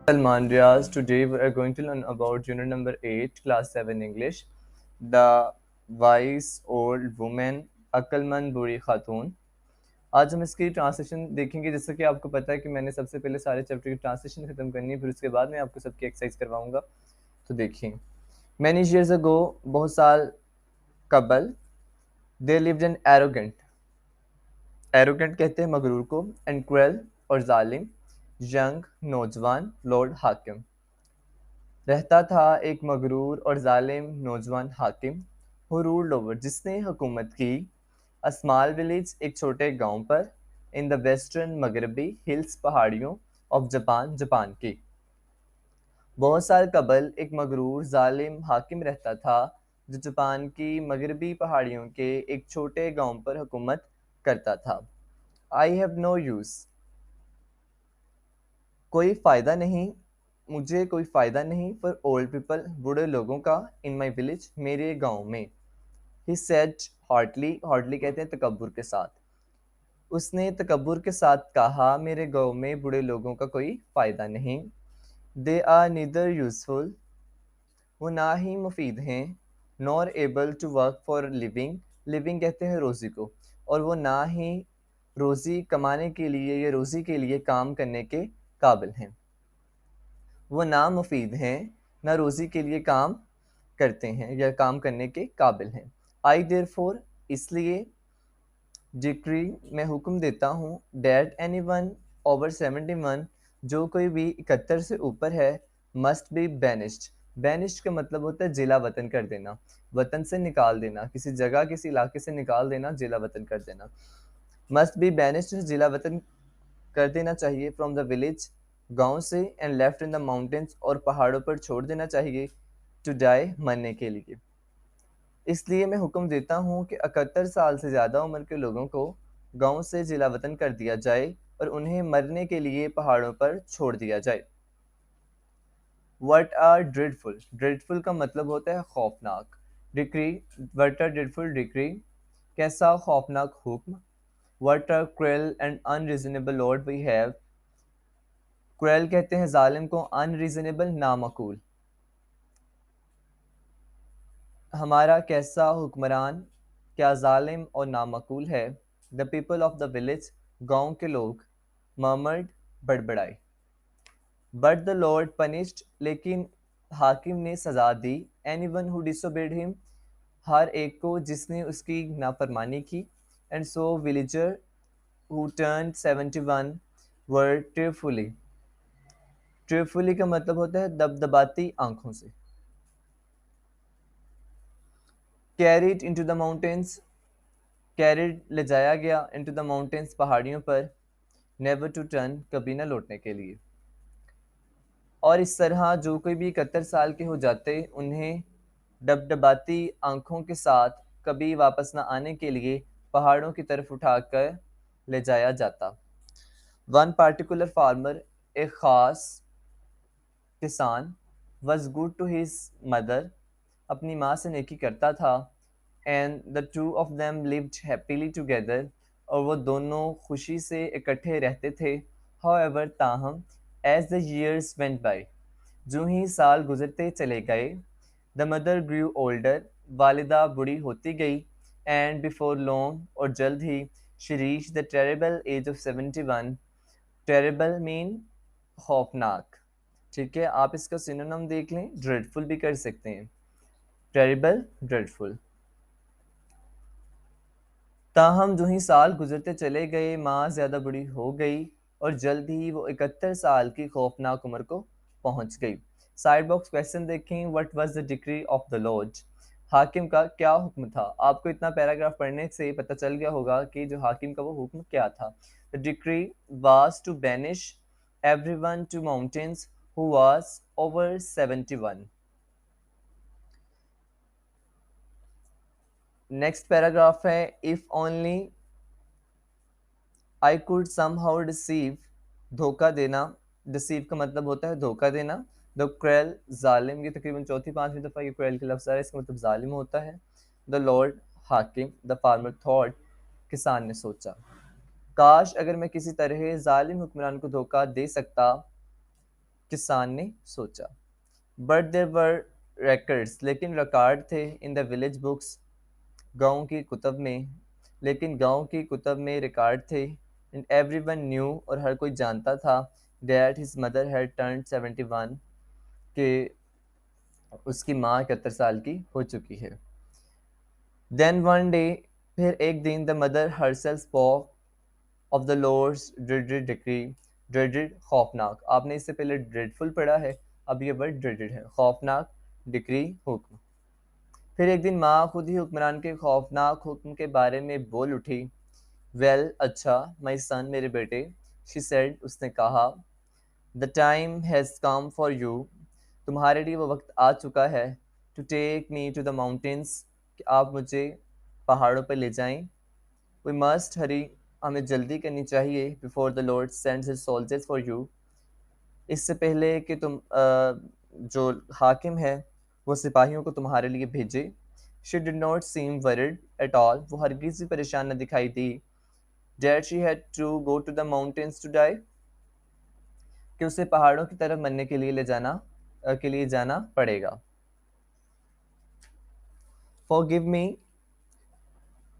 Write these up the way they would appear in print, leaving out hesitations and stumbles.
Salman Riaz. Today we are going to learn about unit number 8, class 7 English. The wise old woman, अक्लमंद बूढ़ी खातून। आज हम इसकी translation देखेंगे। जैसा कि आपको पता है कि मैंने सबसे पहले सारे चैप्टर की ट्रांसलेशन खत्म करनी है, फिर उसके बाद मैं आपको सबकी एक्सरसाइज करवाऊंगा। तो देखिए, मैनी ईयर्स अगो, बहुत साल कबल, they lived an arrogant, arrogant कहते हैं मगरूर को, एंड क्रूएल और जालिम, यंग नौजवान लॉर्ड हाकिम। रहता था एक मगरूर और जालिम नौजवान हाकिम, हु रूल्ड ओवर, जिसने हुकूमत की, अ स्मॉल विलेज, एक छोटे गांव पर, इन द वेस्टर्न मगरबी हिल्स, पहाड़ियों ऑफ जापान, जापान की। बहुत साल कबल एक मगरूर जालिम हाकिम रहता था जो जापान की मगरबी पहाड़ियों के एक छोटे गांव पर हुकूमत करता था। आई हैव नो यूज़, कोई फ़ायदा नहीं, मुझे कोई फ़ायदा नहीं, फॉर ओल्ड पीपल, बूढ़े लोगों का, इन माई विलेज, मेरे गांव में। ही सेड हॉटली, हॉटली कहते हैं तकब्बुर के साथ। उसने तकब्बुर के साथ कहा, मेरे गांव में बूढ़े लोगों का कोई फ़ायदा नहीं। दे आर नीदर यूजफुल, वो ना ही मुफीद हैं, nor able to work for living, living कहते हैं रोज़ी को, और वो ना ही रोज़ी कमाने के लिए या रोज़ी के लिए काम करने के काबिल हैं। वो ना मुफीद हैं, ना रोज़ी के लिए काम करते हैं या काम करने के काबिल हैं। आई देयरफॉर, इसलिए, डिक्री, मैं हुक्म देता हूँ, डैट एनीवन ओवर 71, जो कोई भी 71 से ऊपर है, मस्ट बी बैनिश्ड। बैनिश्ड का मतलब होता है जिला वतन कर देना, वतन से निकाल देना, किसी जगह किसी इलाके से निकाल देना, जिला वतन कर देना। मस्ट बी बैनिश्ड, जिला वतन कर देना चाहिए, फ्रॉम द विलेज, गांव से, and left in the mountains, और पहाड़ों पर छोड़ देना चाहिए, टू डाई, मरने के लिए। इसलिए मैं हुक्म देता हूँ कि 71 साल से ज़्यादा उम्र के लोगों को गांव से जिला वतन कर दिया जाए और उन्हें मरने के लिए पहाड़ों पर छोड़ दिया जाए। वट आर ड्रेडफुल, ड्रेडफुल का मतलब होता है खौफनाक। Decree, what are dreadful decree, कैसा खौफनाक हुक्म। What are cruel and unreasonable lord we have, cruel कहते हैं जालिम को, अनरीजनेबल नामाकूल। हमारा कैसा हुक्मरान क्या जालिम और नामाकूल है। The people of the village, गांव के लोग, मर्मर्ड, बड़बड़ाई। बट द लॉर्ड पनिश्ड, लेकिन हाकिम ने सजा दी, anyone who disobeyed him, हर एक को जिसने उसकी नाफरमानी की, and so villager who turn 71 were tearfully, tearfully का मतलब होता है दबदबाती आंखों से। Carried into the mountains, carried ले जाया गया, इनटू द माउंटेन्स पहाड़ियों पर, नेवर टू टर्न, कभी न लौटने के लिए। और इस तरह जो कोई भी 71 साल के हो जाते, उन्हें डबडबाती आंखों के साथ कभी वापस न आने के लिए पहाड़ों की तरफ उठाकर ले जाया जाता। वन पार्टिकुलर फार्मर, एक ख़ास किसान, was good to his mother, अपनी माँ से नेकी करता था, and the two of them lived happily together, और वो दोनों खुशी से इकट्ठे रहते थे। हाउएवर, ताहम, as the years went by, जो ही साल गुजरते चले गए, द मदर ग्रू ओल्डर, वालिदा बूढ़ी होती गई, एंड बिफोर लॉन्ग, और जल्द ही, she reach the terrible age of 71, terrible mean खौफनाक। ठीक है, आप इसका सिनोनिम देख लें, ड्रेडफुल भी कर सकते हैं, टेरिबल, ड्रेडफुल। ताहम जो ही साल गुजरते चले गए, माँ ज़्यादा बूढ़ी हो गई, और जल्द ही वो 71 साल की खौफनाक उम्र को पहुंच गई। साइड बॉक्स क्वेश्चन देखें, what was the decree of the Lord, हाकिम का क्या हुक्म था। आपको इतना पैराग्राफ पढ़ने से पता चल गया होगा कि जो हाकिम का वो हुक्म क्या था। The decree was to banish everyone to mountains who was over 71। Next paragraph है, if only I could somehow deceive, धोखा देना, डिसीव का मतलब होता है धोखा देना। द क्रेल, जालिम, ये तकरीबन चौथी पांचवी दफ़ा ये क्रेल के लफ्ज़ आ रहा है, इसका मतलब जालिम होता है। द लॉर्ड, हाकिम, द फार्मर थॉट, किसान ने सोचा, काश अगर मैं किसी तरह जालिम हुक्मरान को धोखा दे सकता, किसान ने सोचा। बट देयर वर records, लेकिन रिकॉर्ड थे इन द विलेज बुक्स, गाँव की कुतब में, लेकिन गाँव की कुतब में रिकॉर्ड थे। एंड एवरीवन न्यू, और हर कोई जानता था, that his mother had turned 71, कि उसकी माँ 71 साल की हो चुकी है। देन वन डे, फिर एक दिन, the mother herself spoke of the lord's dreaded decree. Dreaded खौफनाक, आपने इससे पहले ड्रेडफुल पढ़ा है, अब ये वर्ड ड्रेडेड है, खौफनाक डिक्री हुक्म। फिर एक दिन माँ खुद ही हुक्मरान के खौफनाक हुक्म के बारे में बोल उठी। वेल, अच्छा, माई सन, मेरे बेटे, शी सेड, उसने कहा, the time has come for you, तुम्हारे लिए वो वक्त आ चुका है, to take me to the mountains, कि आप मुझे पहाड़ों पर ले जाएं। वी मस्ट हरी, हमें जल्दी करनी चाहिए, before the Lord sends his soldiers for you, इससे पहले कि तुम जो हाकिम है वो सिपाहियों को तुम्हारे लिए भेजे। She did not seem worried at all, वो हरगिज़ भी परेशान न दिखाई दी। That she had to go to the mountains to die, कि उसे पहाड़ों की तरफ मरने के लिए के लिए जाना पड़ेगा। फॉरगिव मी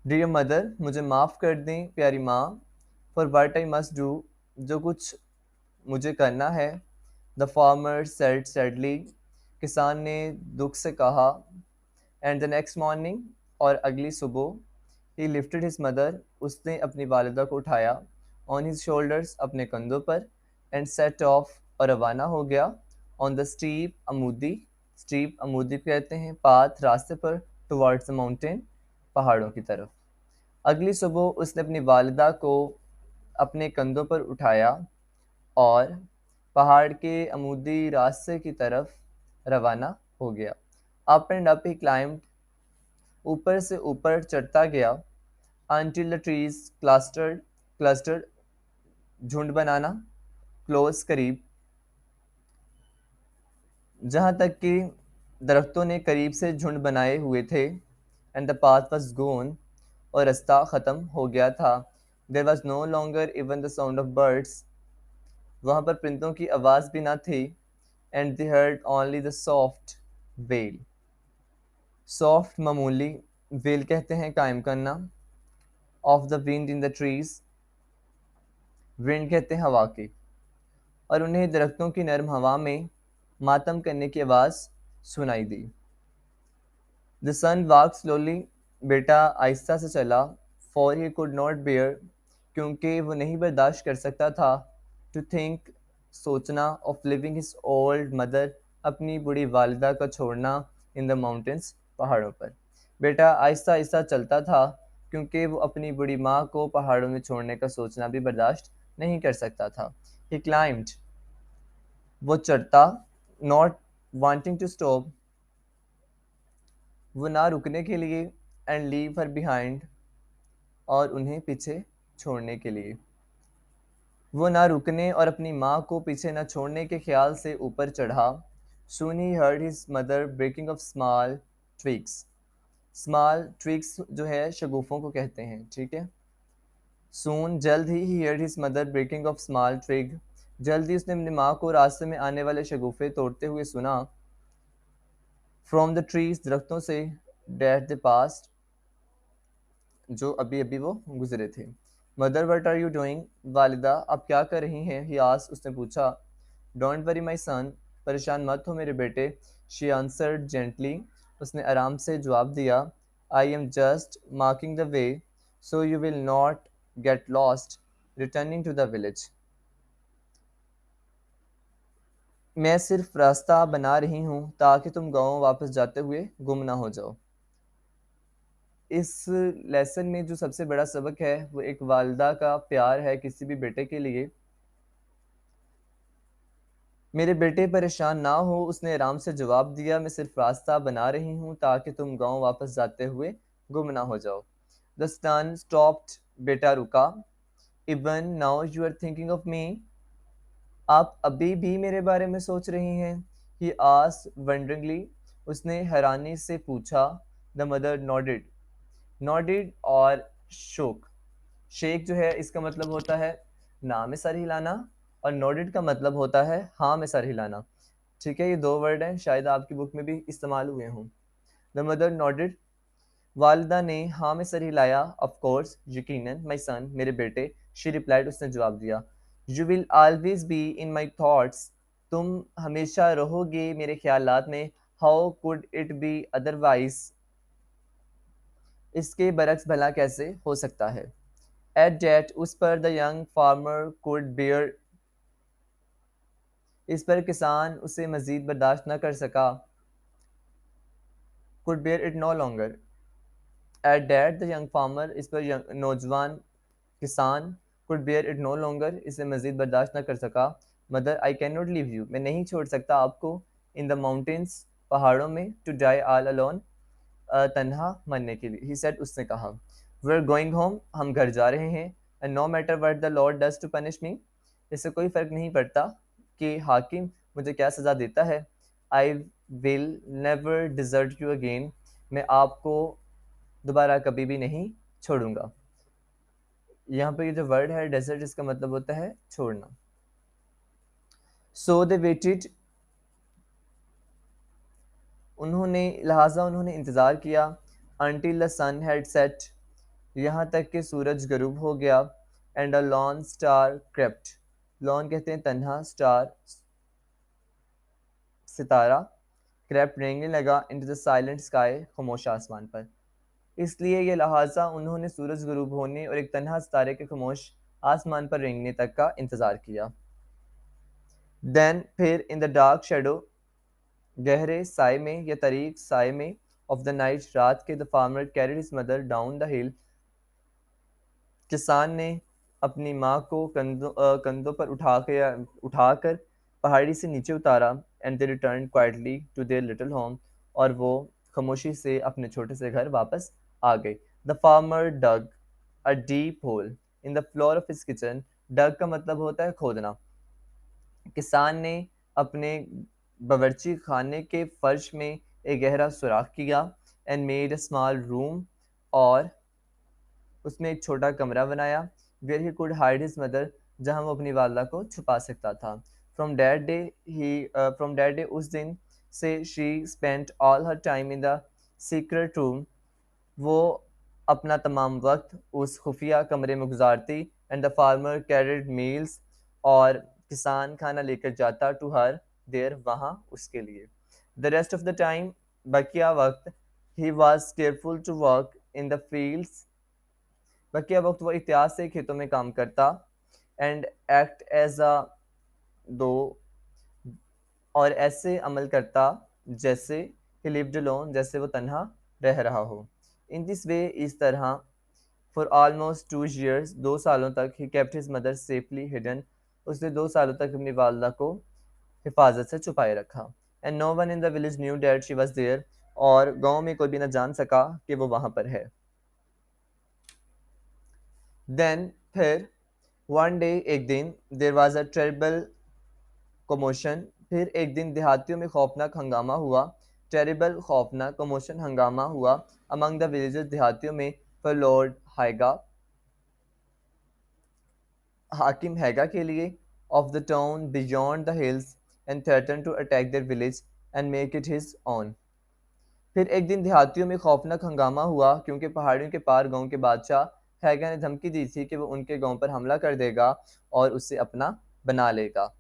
डियर मदर, मुझे माफ़ कर दें प्यारी माँ, for what I must do, जो कुछ मुझे करना है। द फार्मर सेड सैडली, किसान ने दुख से कहा। एंड द नेक्स्ट मॉर्निंग, और अगली सुबह, ही लिफ्टेड हिज मदर, उसने अपनी वालिदा को उठाया, ऑन हिज शोल्डर्स, अपने कंधों पर, एंड सेट ऑफ, और रवाना हो गया, ऑन द स्टीप अमूदी, स्टीप अमूदी कहते हैं पाथ, रास्ते पर, टुवर्ड्स द माउंटेन, पहाड़ों की तरफ। अगली सुबह उसने अपनी वालिदा को अपने कंधों पर उठाया और पहाड़ के अमूदी रास्ते की तरफ रवाना हो गया। Up and up he climbed, ऊपर से ऊपर चढ़ता गया, until the trees clustered, झुंड बनाना, क्लोज, करीब, जहाँ तक कि दरख्तों ने करीब से झुंड बनाए हुए थे। And the path was gone, और रास्ता ख़त्म हो गया था। There was no longer even the sound of birds, वहाँ पर परिंदों की आवाज़ भी ना थी। And they heard only the soft wail, soft मामूली, वेल कहते हैं कायम करना, of the wind in the trees, wind कहते हैं हवा की, और उन्हें दरख्तों की नरम हवा में मातम करने की आवाज़ सुनाई दी। द सन वॉक स्लोली, बेटा आहिस्ता से चला, for he could not bear, क्योंकि वो नहीं बर्दाश्त कर सकता था, टू थिंक, सोचना, of leaving his old mother, अपनी बूढ़ी वालिदा का छोड़ना, इन द माउंटेन्स, पहाड़ों पर। बेटा आहिस्ता आहिस्ता चलता था, क्योंकि वो अपनी बूढ़ी माँ को पहाड़ों में छोड़ने का सोचना भी बर्दाश्त नहीं कर सकता था। ही क्लाइम्ड, वो चढ़ता, नॉट वांटिंग टू स्टॉप, वो ना रुकने के लिए, एंड लीव हर बिहाइंड, और उन्हें पीछे छोड़ने के लिए। वो ना रुकने और अपनी माँ को पीछे न छोड़ने के ख्याल से ऊपर चढ़ा। सून ही heard his mother breaking off small twigs, small twigs जो है शगुफों को कहते हैं, ठीक है। सून, जल्द ही heard his mother breaking off small twig, जल्दी उसने अपनी माँ को रास्ते में आने वाले शगुफे तोड़ते हुए सुना। फ्रॉम द ट्रीज, दरख्तों से, डेट द पास्ट, जो अभी अभी वो गुजरे थे। Mother what are you doing, वालिदा आप क्या कर रही हैं, ही आस्क्ड, उसने पूछा। डोंट वरी माई सन, परेशान मत हो मेरे बेटे, शी आंसर्ड जेंटली, उसने आराम से जवाब दिया। I am just marking the way, so you will not get lost returning to the village, मैं सिर्फ रास्ता बना रही हूँ ताकि तुम गाँव वापस जाते हुए गुम ना हो जाओ। इस लेसन में जो सबसे बड़ा सबक है वो एक वालिदा का प्यार है किसी भी बेटे के लिए। मेरे बेटे परेशान ना हो, उसने आराम से जवाब दिया, मैं सिर्फ रास्ता बना रही हूँ ताकि तुम गांव वापस जाते हुए गुम ना हो जाओ। द सन स्टॉप्ड, बेटा रुका। Even now you are thinking of me, आप अभी भी मेरे बारे में सोच रही हैं। ही आस्क्ड वंडरिंगली, उसने हैरानी से पूछा। द मदर नॉडेड, नॉडेड और शोक, शेक जो है इसका मतलब होता है नाम में सर हिलाना, और नोडेड का मतलब होता है हाँ में सर हिलाना। ठीक है, ये दो वर्ड हैं, शायद आपकी बुक में भी इस्तेमाल हुए हों। द मदर नोडेड, वालिदा ने हाँ में सर हिलाया। ऑफ कोर्स, यकीनन, माई सन, मेरे बेटे। शी रिप्लाइड, उसने जवाब दिया। You will always be in my thoughts, तुम हमेशा रहोगे मेरे ख्यालात में। How could it be otherwise, इसके बरक्स भला कैसे हो सकता है। एट डेट, उस पर, the young farmer could bear, इस पर किसान उसे मजीद बर्दाश्त न कर सका। Could bear it no longer. At that, the young farmer, इस पर नौजवान किसान, could bear it no longer, इसे मजीद बर्दाश्त न कर सका। Mother, I can not leave you, मैं नहीं छोड़ सकता आपको। इन द माउंटेन्स, पहाड़ों में। टू डाई ऑल अलोन, तन्हा मरने के लिए। ही सेड, उसने कहा। वी आर गोइंग होम, हम घर जा रहे हैं। And no matter what the lord does to punish me, इससे कोई फ़र्क नहीं पड़ता कि हाकिम मुझे क्या सज़ा देता है। I will never desert you again, मैं आपको दोबारा कभी भी नहीं छोड़ूंगा। यहाँ पर ये जो वर्ड है डेजर्ट, इसका मतलब होता है छोड़ना। सो दे वेटेड, उन्होंने इंतज़ार किया। Until the sun had set, यहाँ तक कि सूरज गरूब हो गया। And a lone star crept, lone कहते हैं तन्हा, स्टार सितारा, क्रेप्ट रेंगने लगा। इनटू द साइलेंट स्काई, खामोश आसमान पर। इसलिए ये लिहाजा उन्होंने सूरज गरूब होने और एक तन्हा सितारे के खामोश आसमान पर रेंगने तक का इंतज़ार किया। देन, फिर, इन द डार्क शेडो, गहरे साए में या तारीक साए में, ऑफ द नाइट, रात के, the farmer carried his mother down the हिल, किसान ने अपनी माँ को कंधों पर उठाकर पहाड़ी से नीचे उतारा। And they return quietly to their little home, और वो खामोशी से अपने छोटे से घर वापस आ गए। The farmer dug a deep hole in the floor of his kitchen, dug का मतलब होता है खोदना। किसान ने अपने बावर्ची खाने के फर्श में एक गहरा सुराख किया। And made a small room, और उसमें एक छोटा कमरा बनाया। Where he could hide his mother, जहाँ वो अपनी वालदा को छुपा सकता था। फ्रॉम दैट डे, उस दिन से, she spent all her time in the secret room, वो अपना तमाम वक्त उस खुफिया कमरे में गुजारती। And the farmer carried meals, और किसान खाना लेकर जाता। टू हर, देर, वहाँ उसके लिए। The rest of the time, बकिया वक्त, he was careful to work in the fields, बकिया वक्त वो एहतियात से खेतों में काम करता। एंड एक्ट एज अ दो, और ऐसे अमल करता जैसे ही लिव्ड अलोन, जैसे वो तन्हा रह रहा हो। इन दिस वे, इस तरह, फॉर ऑलमोस्ट 2 years, 2 सालों तक, he kept his mother safely hidden, उसने 2 सालों तक अपनी वालदा को हिफाजत से छुपाए रखा। And no one in the village knew that she was there, और गांव में कोई भी ना जान सका कि वो वहां पर है। देन, फिर, वन डे, एक दिन, there was a terrible commotion, फिर एक दिन देहातियों में खौफनाक हंगामा हुआ। टेरिबल, खौफनाक, कमोशन, हंगामा हुआ। अमंग द विलेजेस, देहातियों में। फॉर लॉर्ड हाइगा, हाकिम हैगा के लिए। Of the town beyond the hills, and threaten to attack their village and make it his own, फिर एक दिन देहातियों में खौफनाक हंगामा हुआ, क्योंकि पहाड़ियों के पार गांव के बादशाह हैगा ने धमकी दी थी कि वो उनके गांव पर हमला कर देगा और उसे अपना बना लेगा।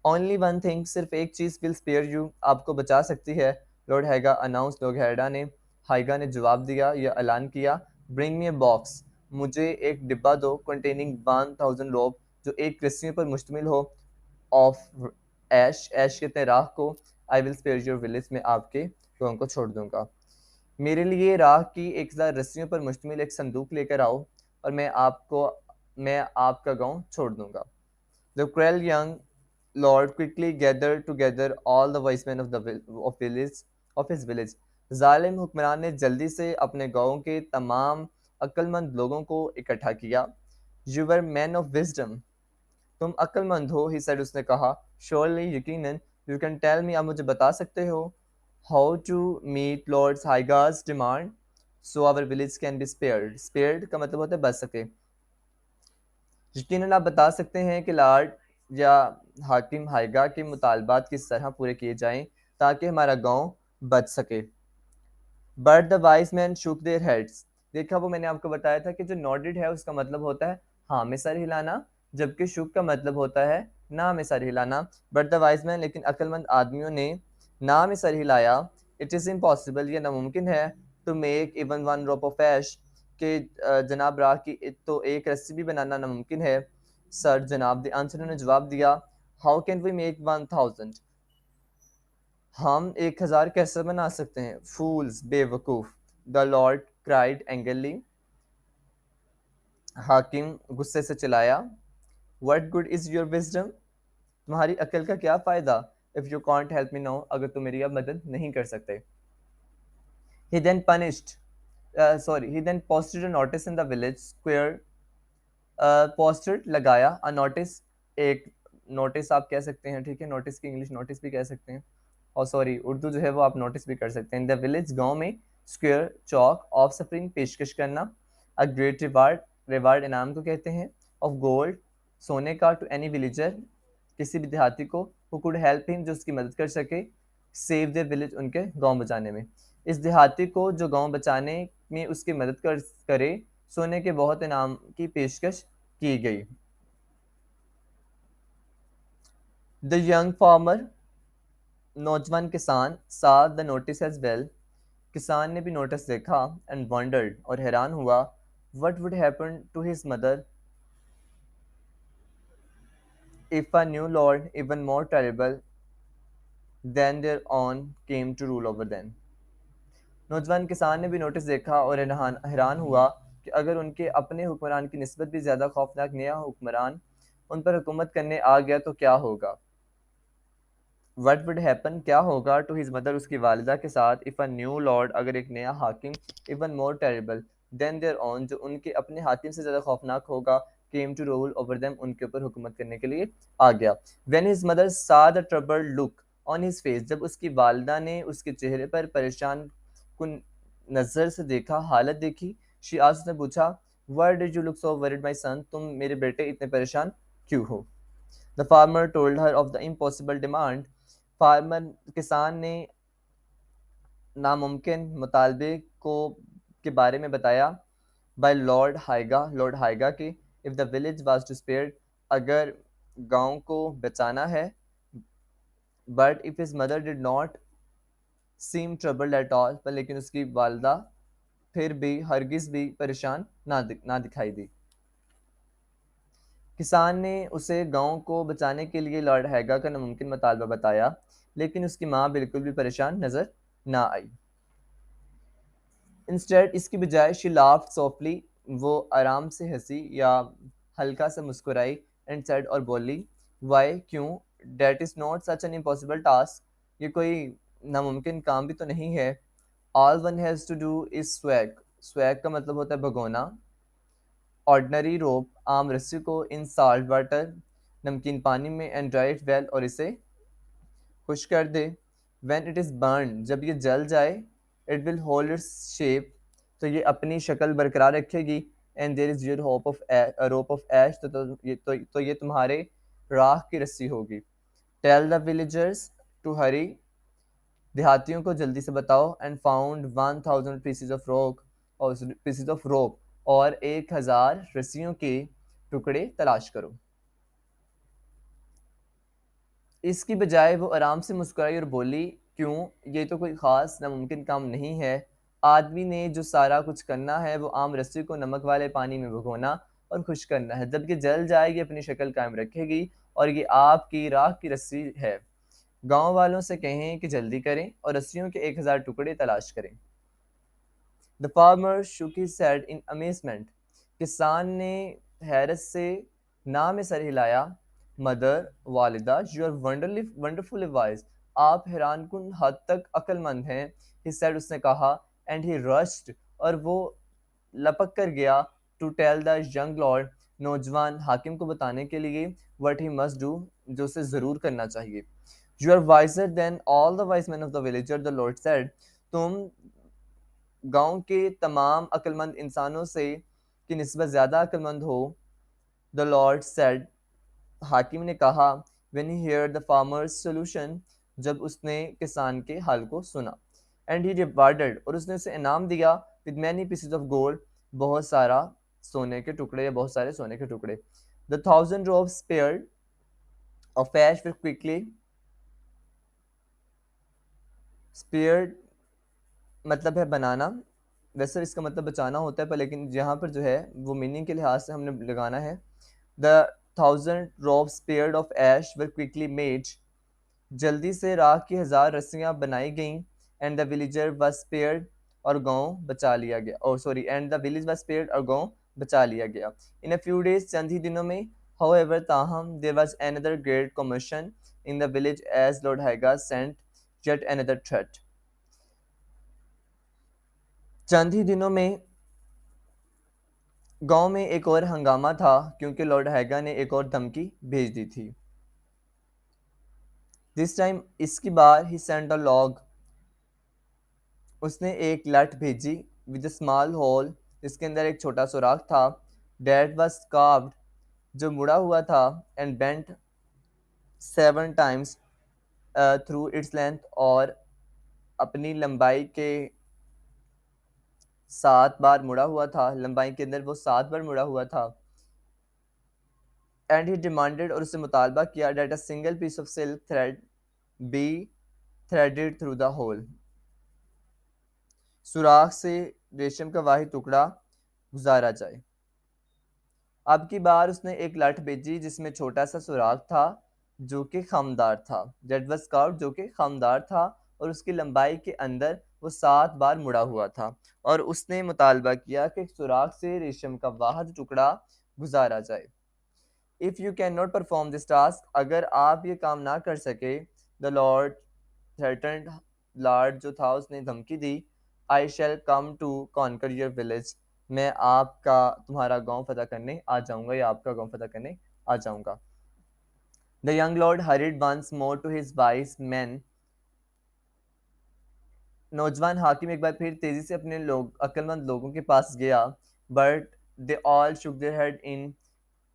ओनली वन थिंग, सिर्फ एक चीज़, विल स्पेयर यू, आपको बचा सकती है। लॉर्ड हैगा अनाउंस, लॉर्ड हैगा ने, हाइगा ने जवाब दिया या ऐलान किया। ब्रिंग मी ए बॉक्स, मुझे एक डिब्बा दो। कंटेनिंग 1000 रोप, जो एक रस्सियों पर मुश्तमिल हो। ऑफ ऐश, ऐश कहते हैं राख को। I will spare your village, में आपके गाँव को छोड़ दूंगा। मेरे लिए राख की 1000 रस्सियों पर मुश्तमिल एक संदूक लेकर आओ, और मैं आपका गाँव छोड़ दूंगा। The cruel young lord quickly gathered together all the wise men of his village. जालिम हुक्मरान ने जल्दी से अपने गांव के तमाम अक्लमंद लोगों को इकट्ठा किया। You were men of wisdom, तुम अक्लमंद हो, he said, उसने कहा। Surely, यकीनन, you can tell me, आप मुझे बता सकते हो, how to meet Lord Haiga's demand so our village can be spared. Spared का मतलब होता है बच सके। यकीनन आप बता सकते हैं कि लॉर्ड या हाकिम हाइगा के मुतालबात किस तरह पूरे किए जाएं ताकि हमारा गांव बच सके। But the wise man shook their heads. देखा, वो मैंने आपको बताया था कि जो नॉडेड है उसका मतलब होता है हाँ में सर हिलाना, जबकि शुक का मतलब होता है ना में सर हिलाना। बट द वाइज मैन, लेकिन अक्लमंद आदमियों ने ना में सर हिलाया। इट इज़ इम्पॉसिबल, यह नामुमकिन है। To make even one drop of ash, कि जनाब राह की तो एक रस्सी भी बनाना नामुमकिन है। सर जनाब, द आंसर ने जवाब दिया, हाउ कैन वी मेक 1000? हम 1000 कैसे बना सकते हैं? फूल्स, बेवकूफ। The lord cried angrily. हाकिम गुस्से से चिल्लाया। What good is your wisdom? तुम्हारी अकल का क्या फायदा? If you can't help me now, अगर तुम मेरी अब मदद नहीं कर सकते। He then punished sorry, he then posted a notice in the village square. Poster लगाया, अ नोटिस, एक नोटिस आप कह सकते हैं, ठीक है, नोटिस की इंग्लिश नोटिस भी कह सकते हैं, और सॉरी उर्दू जो है वो आप नोटिस भी कर सकते हैं। इन द विलेज, गांव में, स्क्वेयर चौक, ऑफ सफरिंग पेशकश करना, अ ग्रेट रिवार्ड, रिवार्ड इनाम को कहते हैं, ऑफ गोल्ड सोने का, टू एनी विलेजर किसी भी देहाती को, हु कुड हेल्प हिम जो उसकी मदद कर सके, सेव द विलेज उनके गांव बचाने में, इस देहाती को जो गांव बचाने में उसकी मदद कर करे, सोने के बहुत इनाम की पेशकश की गई। द यंग फार्मर, नौजवान किसान, सा द नोटिस एज वेल, किसान ने भी नोटिस देखा, एंड वंडर्ड और हैरान हुआ, what would happen to his mother if a new lord even more terrible than their own came to rule over them. नौजवान किसान ने भी नोटिस देखा और हैरान हैरान हुआ कि अगर उनके अपने हुक्मरान की निस्बत भी ज़्यादा खौफनाक नया हुक्मरान उन पर हुकूमत करने आ गया तो क्या होगा। वट वुड हैपन, क्या होगा, टू हिज मदर उसकी वालिदा के साथ, इफ़ अ न्यू लॉर्ड अगर एक नया हाकिम, even more terrible than their own जो उनके अपने हाकिम से ज़्यादा खौफनाक होगा, came to rule over them उनके ऊपर हुकूमत करने के लिए आ गया। When his mother saw the troubled look on his face, जब उसकी वालिदा ने उसके चेहरे पर परेशान कुन नज़र से देखा, हालत देखी, शी आज ने पूछा, why did you look so worried my son, तुम मेरे बेटे इतने परेशान क्यों हो। The farmer told her of the impossible demand, farmer किसान ने नामुमकिन मुतालबे को के बारे में बताया, बाय लॉर्ड हाइगा की, if the village was to spared, अगर गांव को बचाना है, but if his mother did not seem troubled at all, पर लेकिन उसकी वालदा फिर भी हरगिज भी परेशान ना दिखाई दी। किसान ने उसे गांव को बचाने के लिए लॉर्ड हैगा का नामुमकिन मुतालबा बताया, लेकिन उसकी माँ बिल्कुल भी परेशान नजर ना आई। इंस्टेड, इसकी बजाय, शी लाफ्ड सॉफ्टली, वो आराम से हंसी या हल्का सा मुस्कुराई, एंड सेड और बोली, वाई क्यों, that is not such an impossible task, ये कोई नामुमकिन काम भी तो नहीं है। All one has to do is swag, swag का मतलब होता है भगोना, ऑर्डनरी रोप आम रस्सी को, इन साल्ट वाटर नमकीन पानी में, एंड ड्राई इट वेल और इसे खुश कर दे। व्हेन इट इज़ बर्न, जब ये जल जाए, it will hold its shape, तो ये अपनी शक्ल बरकरार रखेगी, and there is your hope of rope of ash, तो ये तुम्हारे राख की रस्सी होगी। Tell the villagers to hurry, देहातियों को जल्दी से बताओ, एंड फाउंड 1000 पीसेज ऑफ रोक, और पीसेज ऑफ रोप, और 1000 रस्सियों के टुकड़े तलाश करो। इसकी बजाय वो आराम से मुस्कुराई और बोली, क्यों, ये तो कोई ख़ास नामुमकिन काम नहीं है। आदमी ने जो सारा कुछ करना है वो आम रस्सी को नमक वाले पानी में भिगोना और खुश करना है, जब ये जल जाएगी अपनी शक्ल कायम रखेगी, और ये आपकी राख की रस्सी है। गांव वालों से कहें कि जल्दी करें और रस्सियों के 1000 टुकड़े तलाश करें। The farmer shook his head in amazement, किसान ने हैरत से ना में सर हिलाया। मदर, वालिदा, यू आर वंडरफुली वाइज, आप हैरानकुन हद तक अक्लमंद हैं, ही सेड उसने कहा, एंड ही रश्ड और वो लपक कर गया, to tell the young lord, नौजवान हाकिम को बताने के लिए, व्हाट ही मस्ट डू, जो उसे ज़रूर करना चाहिए। You are wiser than all the wise man of the villager, the lord said, तुम गांव के तमाम अक्लमंद इंसानों से की निस्बत ज़्यादा अक्लमंद हो। द लॉर्ड सेड, हाकिम ने कहा, when he heard the farmer's solution, जब उसने किसान के हल को सुना, and he rewarded, और उसने उसे इनाम दिया, with many pieces of gold, बहुत सारा सोने के टुकड़े या बहुत सारे सोने के टुकड़े. The 1,000 ropes spared of ash were quickly spared, मतलब है बनाना, वैसे इसका मतलब बचाना होता है, पर लेकिन यहाँ पर जो है वो मीनिंग के लिहाज से हमने लगाना है. The 1,000 ropes spared of ash were quickly made, जल्दी से राख की 1,000 रस्सियां बनाई गईं. And the villager was spared, और गांव बचा लिया गया. और sorry, and the village was spared, और गांव बचा लिया गया. इन अ फ्यू डेज, चंद ही दिनों में, however, ताहम, there was another great commotion in the village as Lord Haga sent yet another threat. चंद ही दिनों में गांव में एक और हंगामा था, क्योंकि लॉर्ड हैगा ने एक और धमकी भेज दी थी. दिस टाइम, इसकी बार, ही सेंट अ लॉग, उसने एक लठ भेजी, विद स्मॉल होल, जिसके अंदर एक छोटा सुराख था. डेट वाज कार्व्ड, जो मुड़ा हुआ था. And bent 7 times through its length, और अपनी लंबाई के 7 बार मुड़ा हुआ था. लंबाई के अंदर वो 7 बार मुड़ा हुआ था. एंड ही डिमांडेड, और उससे मुतालबा किया, that a single piece of silk thread be threaded through the hole, सुराख से रेशम का वाहिद टुकड़ा गुजारा जाए. अब की बार उसने एक लठ भेजी, जिसमें छोटा सा सुराख था, जो कि खमदार था. डेट वाज कार्व्ड, जो कि खमदार था, और उसकी लंबाई के अंदर वो 7 बार मुड़ा हुआ था. और उसने मुतालबा किया कि सुराख से रेशम का वाहिद टुकड़ा गुजारा जाए. If you can not perform this task, अगर आप ये काम ना कर सके, द लॉर्ड थ्रेटन्ड, लॉर्ड जो था उसने धमकी दी, I shall come to conquer your village, मैं आपका तुम्हारा गांव फतह करने आ जाऊंगा, या आपका गांव फतह करने आ जाऊंगा. The young lord hurried once more to his wise man, नौजवान हाकिम एक बार फिर तेजी से अपने अक्लमंद लोगों के पास गया. But they all shook their head in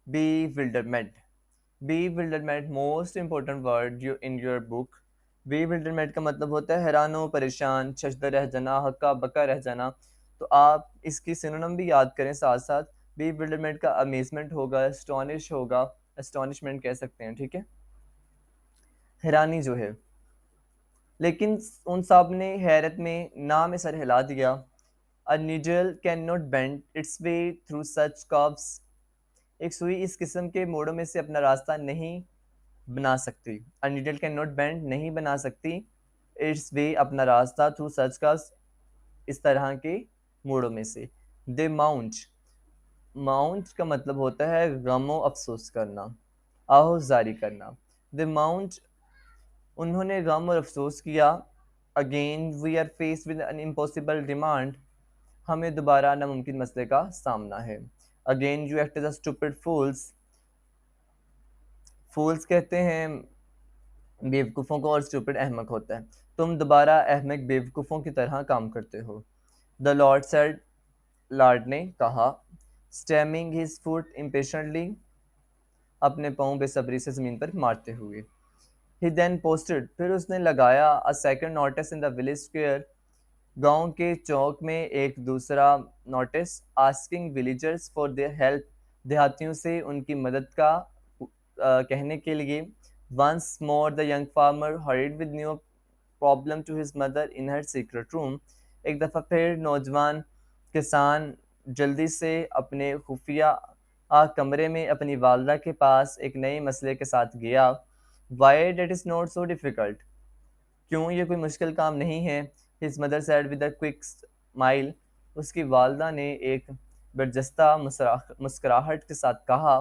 bewilderment. bewilderment, most important word in your book. bewilderment का मतलब होता है हैरानो, परेशान, शशदर रह जाना, हक्का बक्का रह जाना. तो आप इसकी सिनोनिम भी याद करें साथ साथ. bewilderment का अमेजमेंट होगा, एस्टोनिश होगा, एस्टोनिशमेंट कह सकते हैं, ठीक है, हैरानी जो है. लेकिन उन सब ने हैरत में ना में सर हिला दिया. A needle cannot bend its way through such curves. एक सुई इस किस्म के मोड़ों में से अपना रास्ता नहीं बना सकती. A needle cannot bend, नहीं बना सकती, its way, अपना रास्ता, through such curves, इस तरह के मोड़ों में से. They mount, mount का मतलब होता है गमो अफसोस करना, आहोजारी करना. They mount, उन्होंने गम और अफसोस किया. Again we are faced with an impossible demand, हमें दोबारा नामुमकिन मसले का सामना है. Again you act as a stupid fools, fools कहते हैं बेवकूफ़ों को, और stupid अहमक होता है. तुम दोबारा अहमक बेवकूफ़ों की तरह काम करते हो. The Lord said, लॉर्ड ने कहा, stamping his foot impatiently, अपने पाँव बेसब्री से ज़मीन पर मारते हुए. He then posted, फिर उसने लगाया, a second notice in the village square, गांव के चौक में एक दूसरा notice, asking villagers for their help, देहातियों से उनकी मदद का कहने के लिए. Once more the young farmer hurried with new problem to his mother in her secret room, एक दफ़ा फिर नौजवान किसान जल्दी से अपने खुफिया कमरे में अपनी वालदा के पास एक नए मसले के साथ गया. Why that is not so difficult, क्यों ये कोई मुश्किल काम नहीं है. His mother said with a quick smile, उसकी वालदा ने एक बरजस्ता मुस्कुराहट के साथ कहा.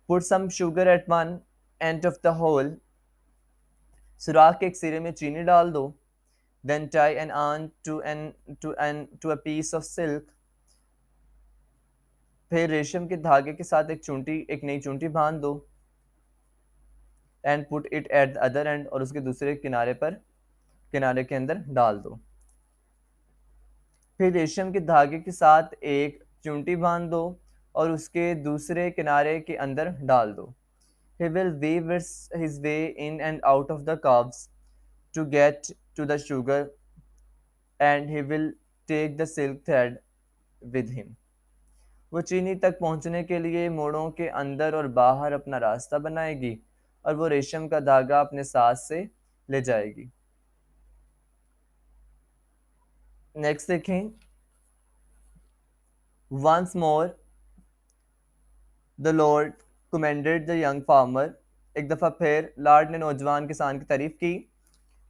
Put some sugar at one end of the hole, सुराख के एक सिरे में चीनी डाल दो. Then tie an yarn to a piece of silk, फिर रेशम के धागे के साथ एक नई चूंटी बांध दो. And put it at the other end, और उसके दूसरे किनारे के अंदर डाल दो. फिर रेशम के धागे के साथ एक चूंटी बांध दो और उसके दूसरे किनारे के अंदर डाल दो. He will weave his way in and out of the curves to get to the sugar, and he will take the silk thread with him. वो चीनी तक पहुंचने के लिए मोड़ों के अंदर और बाहर अपना रास्ता बनाएगी और वो रेशम का धागा अपने साथ से ले जाएगी. नेक्स्ट देखें. Once more the Lord commended the young farmer. एक दफ़ा फिर लॉर्ड ने नौजवान किसान की तारीफ की.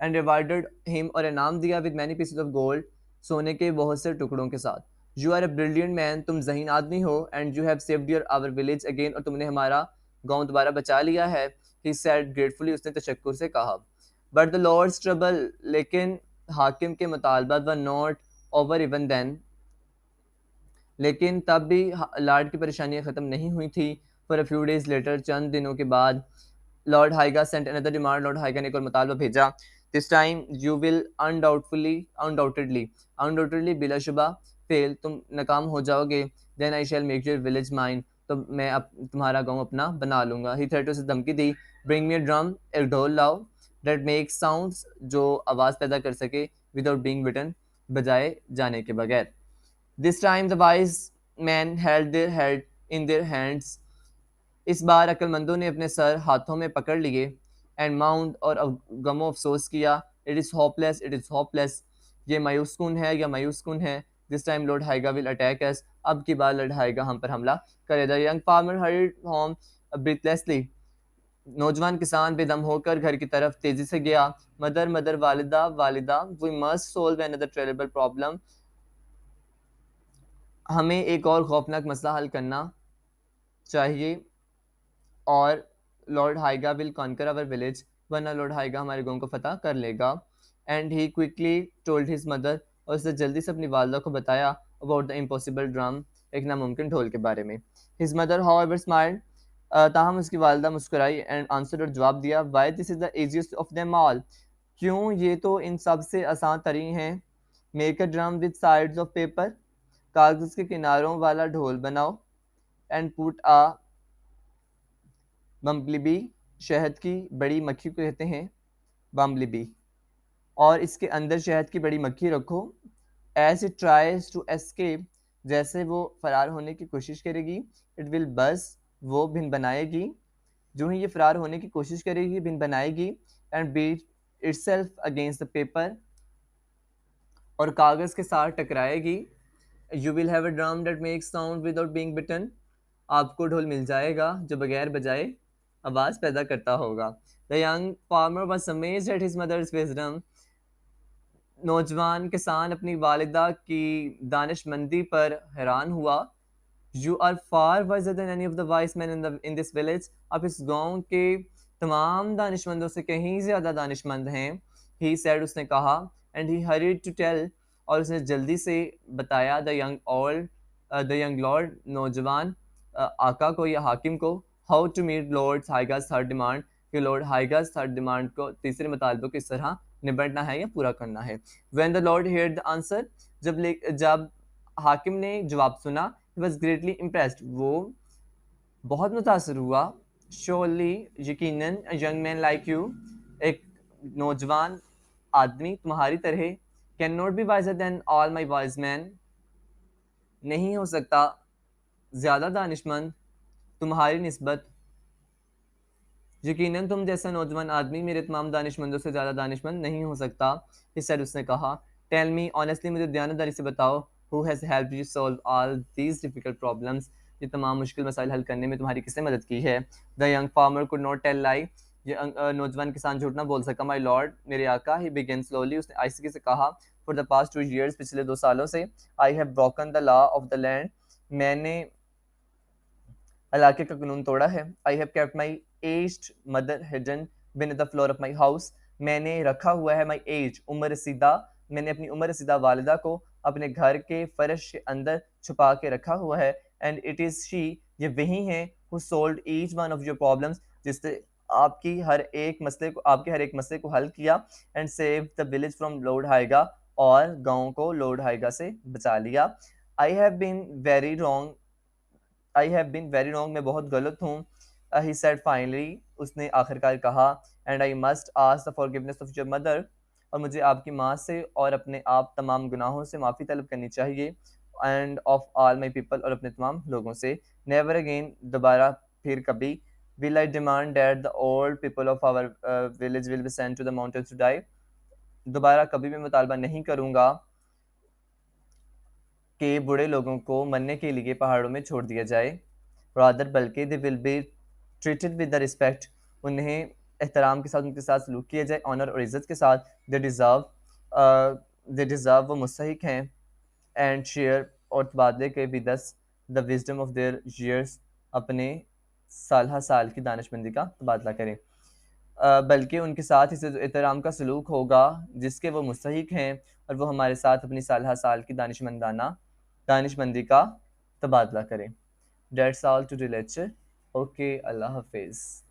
And rewarded him, और इनाम दिया with many pieces of gold, सोने के बहुत से टुकड़ों के साथ. You are a brilliant man, तुम ज़हीन आदमी हो. And you have saved our village again, और तुमने हमारा गांव दोबारा बचा लिया है. He said gratefully, उसने तशक्कुर से कहा. But the Lord's trouble, लेकिन हाकिम के मुतालबात were not over even then. लेकिन तब भी लॉर्ड की परेशानियां ख़त्म नहीं हुई थी. For a few days later, चंद दिनों के बाद, Lord Haiga sent another demand, Lord Haiga ने एक और मुतालबा भेजा. This time you will undoubtedly बिलाशुबा फेल, तुम नाकाम हो जाओगे. Then I shall make your village mine, तो मैं अब तुम्हारा गांव अपना बना लूंगा. ही थ्रेट उसे धमकी दी. ब्रिंग मी अ ड्रम, एक ढोल लाओ. दैट मेक साउंड्स, जो आवाज़ पैदा कर सके. विदाउट बीइंग बिटन, बजाए जाने के बगैर. This time the wise men held their head in their hands. इस बार अक्लमंदों ने अपने सर हाथों में पकड़ लिए. And mourned, और गमो अफसोस किया. It is hopeless, it is hopeless. ये मायूस कुन है या मायूस कुन है. This time Lord Haiga will attack us. अब की बार लॉर्ड हाइगा हम पर हमला करेगा. The young farmer hurried home breathlessly. नौजवान किसान बेदम होकर घर की तरफ तेजी से गया. मदर वालिदा, we must solve another terrible problem. हमें एक और खौफनाक मसला हल करना चाहिए, और Lord Haiga will conquer our village, वरना लॉर्ड हाइगा हमारे गांव को फतह कर लेगा. And he quickly told his mother, और उसने जल्दी से अपनी वालदा को बताया अबाउट द इम्पॉसिबल ड्रम, एक नामुमकिन ढोल के बारे में. हिज मदर हाउएवर स्माइल्ड, ताहम उसकी वालदा मुस्कुराई. एंड आंसर, और जवाब दिया. Why this is the easiest of them all, क्यों ये तो इन सब से आसान तरीन है. Make a drum with sides of paper, कागज के किनारों वाला ढोल बनाओ. एंड पुट आ बम्बलीबी, शहद की बड़ी मक्खी को कहते हैं बम्बलीबी, और इसके अंदर शहद की बड़ी मक्खी रखो. As it tries to escape, जैसे वो फरार होने की कोशिश करेगी. इट विल बस, वो भिन बनाएगी. जो ही ये फरार होने की कोशिश करेगी, भिन बनाएगी. And beat itself against the paper, और कागज के साथ टकराएगी. You will have a drum that makes sound without being bitten. आपको ढोल मिल जाएगा जो बगैर बजाए आवाज़ पैदा करता होगा. The young farmer was amazed at his mother's wisdom. नौजवान किसान अपनी वालिदा की दानिशमंदी पर हैरान हुआ. You are far wiser than any of the wise men in this village. आप इस गांव के तमाम दानिशमंदों से कहीं ज़्यादा दानिशमंद हैं. He said, उसने कहा. And he hurried to tell, और उसने जल्दी से बताया the young lord, नौजवान आका को या हाकिम को. How to meet Lord Haiga's third demand, कि लॉर्ड हाइगा's थर्ड डिमांड को, तीसरे मुतालबे को इस तरह निपटना है या पूरा करना है. When the Lord heard the answer, जब हाकिम ने जवाब सुना, he was greatly impressed, वो बहुत मुतासर हुआ. Surely, यकीनन, a young man like you, एक नौजवान आदमी तुम्हारी तरह, cannot be wiser than all my wise men, नहीं हो सकता ज़्यादा दानिशमंद तुम्हारी निस्बत. यकीनन तुम जैसा नौजवान आदमी मेरे तमाम दानिशमंदों से ज़्यादा दानिशमंद नहीं हो सकता. इस तरह उसने कहा. टेल मी ऑनेस्टली, मुझे दयानतदारी से बताओ. Who has helped you solve all these difficult problems, ये तमाम मुश्किल मसाइल हल करने में तुम्हारी किसने मदद की है. The young farmer could not tell lie, ये नौजवान किसान झूठ ना बोल सका. माई लॉर्ड, मेरे आका. ही बिगेन स्लोली, उसने आहिस्ते से कहा. फॉर द पास्ट 2 years, पिछले 2 सालों से. I have broken the law of the land, मैंने इलाके का कानून तोड़ा है. I have kept my aged mother hidden beneath the floor of my house, मैंने रखा हुआ है माई एज, उम्र रसीदा, मैंने अपनी उम्र रसीदा वालिदा को अपने घर के फर्श के अंदर छुपा के रखा हुआ है. एंड इट इज़ शी, ये वही है, who solved each one of your problems, जिससे आपके हर एक मसले को हल किया. And save the village from Lord Haiga, और गाँव को लॉर्ड हाइगा से बचा लिया. I have been very wrong, मैं बहुत गलत हूँ. ही सेड फाइनली, उसने आखिरकार कहा, and I must ask the forgiveness of your mother, और मुझे आपकी माँ से और अपने आप तमाम गुनाहों से माफ़ी तलब करनी चाहिए, end of all my people, और अपने तमाम लोगों से। नेवर अगेन, दोबारा फिर कभी, will I demand that the old people of our village will be sent to the mountains to die, दोबारा कभी भी मुतालबा नहीं करूँगा कि बूढ़े लोगों को मरने के लिए पहाड़ों में छोड़ दिया जाए, रादर बल्कि they will be treated with the respect, उन्हें एहतराम के साथ उनके साथ सलूक किया जाए, ऑनर और इज़्ज़त के साथ, दे डिज़र्व वो मुस्तहिक हैं, एंड शेयर, और तबादले के विदस the wisdom of their years, अपने साल साल की दानिशमंदी का तबादला करें। बल्कि उनके साथ इस एहतराम का सलूक होगा जिसके वो मुस्तहिक हैं, और वो हमारे साथ अपनी साल साल की दानिशमंदी का तबादला करें। That's all to the lecture. Okay, अल्लाह हाफिज़।